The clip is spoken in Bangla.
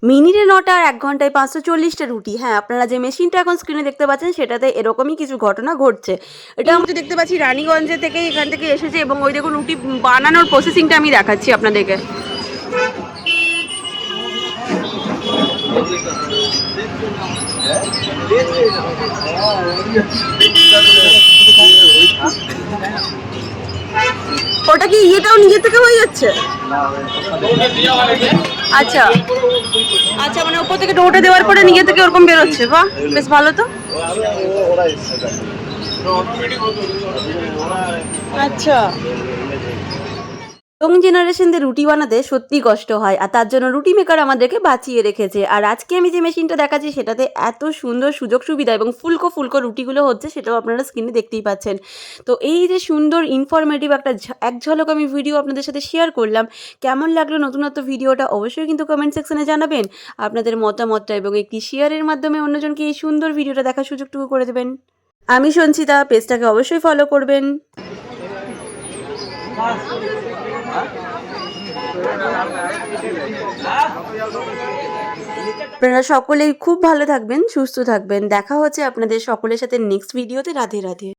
মিনিটে ৯টা আর ১ ঘন্টায় ৫৪০টা রুটি। হ্যাঁ, আপনারা যে মেশিনটা এখন স্ক্রিনে দেখতে পাচ্ছেন সেটাতে এরকমই কিছু ঘটনা ঘটছে। এটা আমি দেখতে পাচ্ছি রানীগঞ্জে থেকে এখান থেকে এসেছে এবং ওই দেখুন রুটি বানানোর প্রসেসিংটা আমি দেখাচ্ছি আপনাদেরকে। ওটা কি ইয়েটাও নিজে থেকে হয়ে যাচ্ছে? আচ্ছা আচ্ছা, মানে উপর থেকে ডোটা দেওয়ার পরে নিজে থেকে ওরকম বেরোচ্ছে। বাহ, বেশ ভালো তো। আচ্ছা, ইয়ং জেনারেশনদের রুটি বানাতে সত্যি কষ্ট হয়, আর তার জন্য রুটি মেকার আমাদেরকে বাঁচিয়ে রেখেছে। আর আজকে আমি যে মেশিনটা দেখাচ্ছি সেটাতে এত সুন্দর সুযোগ সুবিধা এবং ফুলকো ফুলকো রুটিগুলো হচ্ছে, সেটাও আপনারা স্ক্রিনে দেখতেই পাচ্ছেন। তো এই যে সুন্দর ইনফরমেটিভ একটা এক ঝলক আমি ভিডিও আপনাদের সাথে শেয়ার করলাম, কেমন লাগলো নতুনত্ব ভিডিওটা অবশ্যই কিন্তু কমেন্ট সেকশনে জানাবেন আপনাদের মতামতটা, এবং একটি শেয়ারের মাধ্যমে অন্যজনকে এই সুন্দর ভিডিওটা দেখার সুযোগটুকু করে দেবেন। আমি সঞ্চিতা, পেজটাকে অবশ্যই ফলো করবেন। আপনারা সকলেই খুব ভালো থাকবেন, সুস্থ থাকবেন। দেখা হচ্ছে আপনাদের সকলের সাথে নেক্সট ভিডিওতে। রাধে রাধে।